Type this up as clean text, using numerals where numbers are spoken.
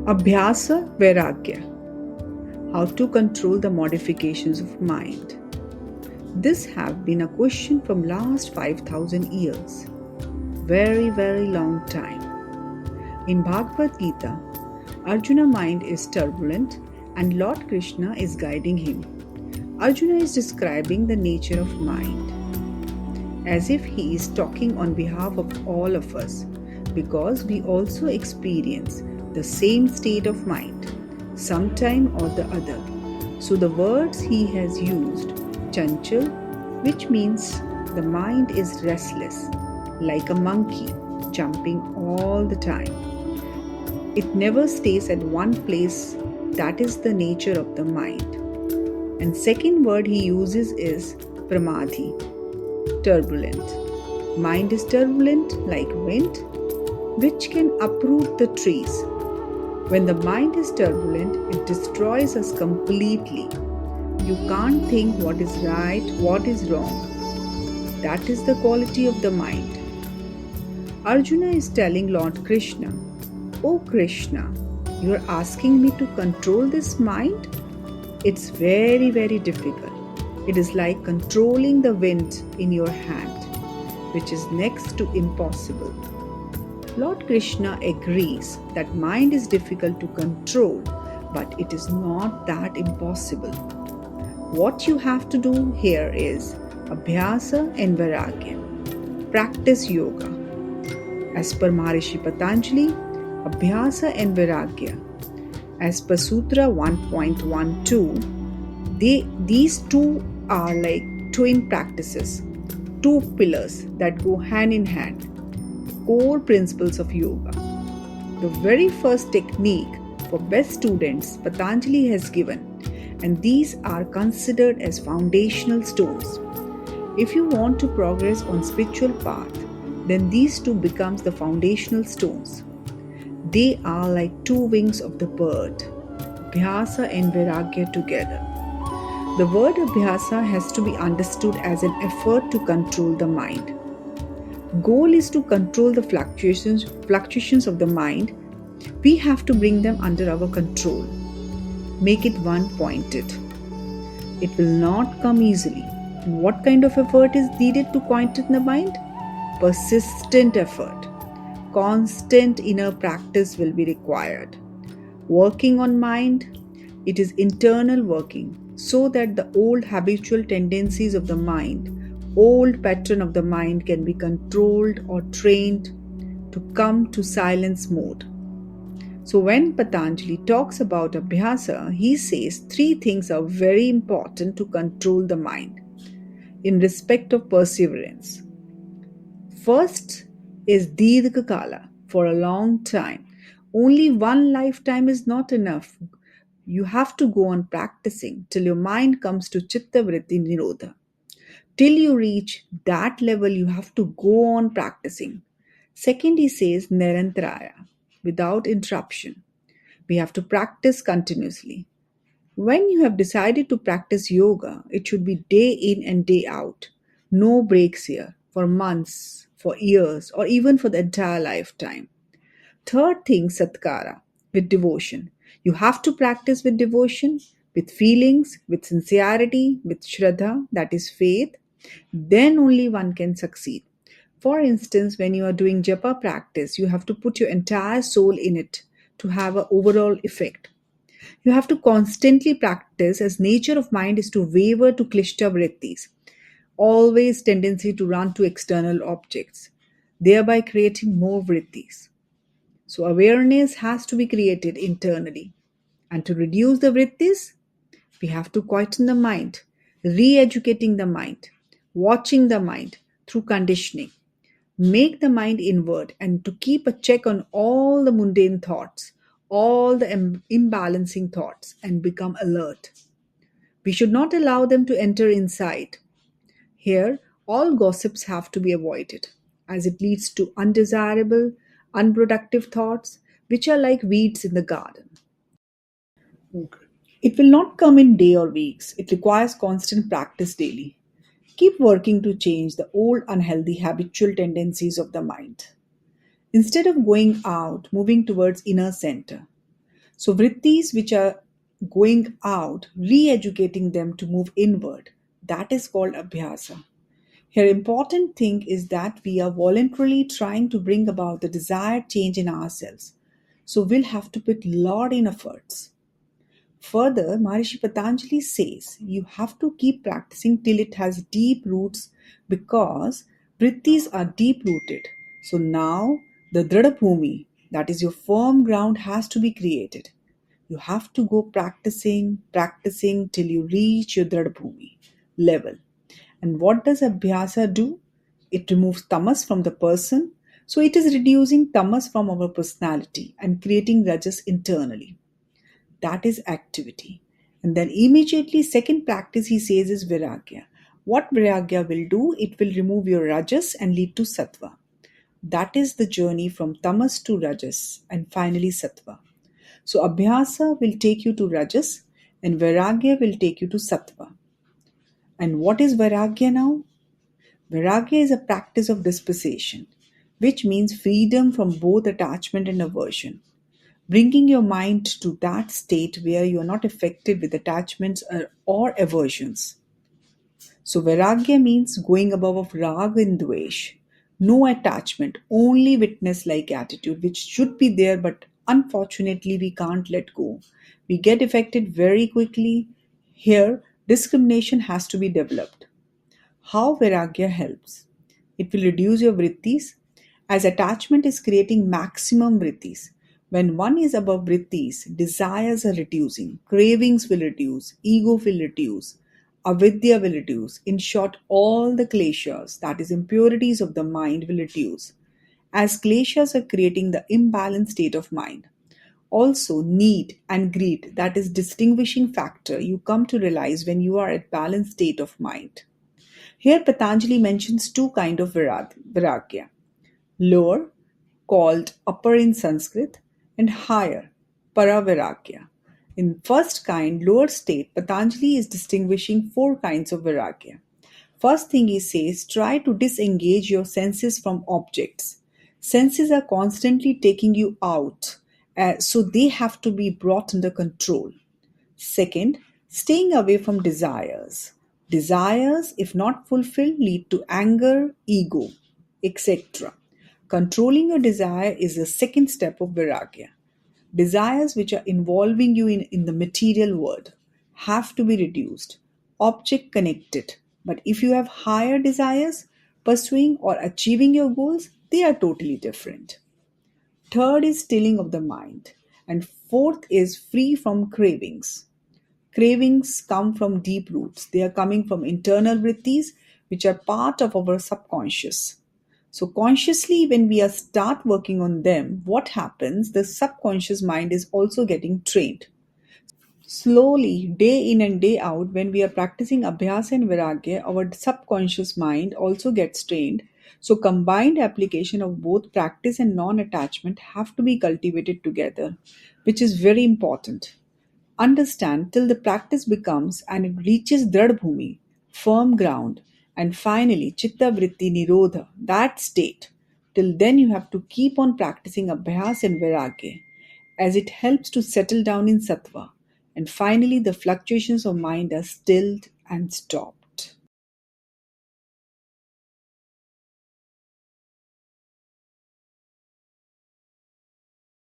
Abhyasa Vairagya. How to control the modifications of mind. This have been a question from last 5000 years. Very long time. In Bhagavad Gita, Arjuna mind is turbulent and Lord Krishna is guiding him. Arjuna is describing the nature of mind as if he is talking on behalf of all of us because we also experience the same state of mind, sometime or the other. So the words he has used, chanchal, which means the mind is restless, like a monkey, jumping all the time. It never stays at one place, that is the nature of the mind. And second word he uses is pramadhi, turbulent. Mind is turbulent like wind, which can uproot the trees. When the mind is turbulent, it destroys us completely. You can't think what is right, what is wrong. That is the quality of the mind. Arjuna is telling Lord Krishna, "Oh Krishna, you are asking me to control this mind? It's very difficult. It is like controlling the wind in your hand, which is next to impossible." Lord Krishna agrees that mind is difficult to control, but it is not that impossible. What you have to do here is Abhyasa and Vairagya. Practice yoga. As per Maharishi Patanjali, Abhyasa and Vairagya. As per Sutra 1.12, these two are like twin practices, two pillars that go hand in hand. Core principles of yoga. The very first technique for best students Patanjali has given, and these are considered as foundational stones. If you want to progress on spiritual path, then these two becomes the foundational stones. They are like two wings of the bird, Abhyasa and Vairagya together. The word Abhyasa has to be understood as an effort to control the mind. Goal is to control the fluctuations of the mind. We have to bring them under our control. Make it one-pointed. It will not come easily. And what kind of effort is needed to quieten the mind? Persistent effort. Constant inner practice will be required. Working on mind, it is internal working so that the old habitual tendencies of the mind, old pattern of the mind can be controlled or trained to come to silence mode. So when Patanjali talks about Abhyasa, he says three things are very important to control the mind in respect of perseverance. First is Dirgha Kala, for a long time. Only one lifetime is not enough. You have to go on practicing till your mind comes to Chitta Vritti Nirodha. Till you reach that level, you have to go on practicing. Second, he says Nirantaraya, without interruption. We have to practice continuously. When you have decided to practice yoga, it should be day in and day out. No breaks here for months, for years, or even for the entire lifetime. Third thing, Satkara, with devotion. You have to practice with devotion, with feelings, with sincerity, with Shraddha, that is faith. Then only one can succeed. For instance, when you are doing japa practice, you have to put your entire soul in it to have an overall effect. You have to constantly practice as nature of mind is to waver to klishta vrittis, always tendency to run to external objects, thereby creating more vrittis. So awareness has to be created internally. And to reduce the vrittis, we have to quieten the mind, re-educating the mind, watching the mind through conditioning. Make the mind inward and to keep a check on all the mundane thoughts, all the imbalancing thoughts, and become alert. We should not allow them to enter inside. Here, all gossips have to be avoided, as it leads to undesirable, unproductive thoughts, which are like weeds in the garden. Okay. It will not come in day or weeks. It requires constant practice daily. Keep working to change the old unhealthy habitual tendencies of the mind. Instead of going out, moving towards inner center. So, vrittis which are going out, re educating them to move inward, that is called Abhyasa. Here, important thing is that we are voluntarily trying to bring about the desired change in ourselves. So, we'll have to put lot in efforts. Further, Maharishi Patanjali says you have to keep practicing till it has deep roots because vrittis are deep rooted. So now the Dradabhumi, that is your firm ground, has to be created. You have to go practicing till you reach your Dradabhumi level. And what does Abhyasa do? It removes tamas from the person. So it is reducing tamas from our personality and creating rajas internally. That is activity. And then immediately second practice he says is Vairagya. What Vairagya will do? It will remove your rajas and lead to sattva. That is the journey from tamas to rajas and finally sattva. So Abhyasa will take you to rajas and Vairagya will take you to sattva. And what is Vairagya now? Vairagya is a practice of dispassion, which means freedom from both attachment and aversion, bringing your mind to that state where you are not affected with attachments or aversions. So, Vairagya means going above of rag and dvesh. No attachment, only witness like attitude, which should be there, but unfortunately, we can't let go. We get affected very quickly. Here, discrimination has to be developed. How Vairagya helps? It will reduce your vrittis as attachment is creating maximum vrittis. When one is above vrittis, desires are reducing, cravings will reduce, ego will reduce, avidya will reduce. In short, all the kleshas, that is, impurities of the mind, will reduce. As kleshas are creating the imbalanced state of mind. Also, need and greed, that is, distinguishing factor, you come to realize when you are at balanced state of mind. Here Patanjali mentions two kinds of Vairagya: lower, called upper in Sanskrit, and higher, Paraviragya. In first kind, lower state, Patanjali is distinguishing four kinds of Vairagya. First thing he says, try to disengage your senses from objects. Senses are constantly taking you out, so they have to be brought under control. Second, staying away from desires. Desires, if not fulfilled, lead to anger, ego, etc. Controlling your desire is the second step of Vairagya. Desires which are involving you in the material world have to be reduced, object connected. But if you have higher desires, pursuing or achieving your goals, they are totally different. Third is stilling of the mind. And fourth is free from cravings. Cravings come from deep roots. They are coming from internal vrittis, which are part of our subconscious. So, consciously, when we are start working on them, what happens? The subconscious mind is also getting trained. Slowly, day in and day out, when we are practicing Abhyasa and Vairagya, our subconscious mind also gets trained. So, combined application of both practice and non attachment have to be cultivated together, which is very important. Understand till the practice becomes and it reaches Dradbhumi, firm ground, and finally Chitta Vritti Nirodha, that state. Till then, you have to keep on practicing Abhyas and Vairagya as it helps to settle down in Sattva. And finally, the fluctuations of mind are stilled and stop.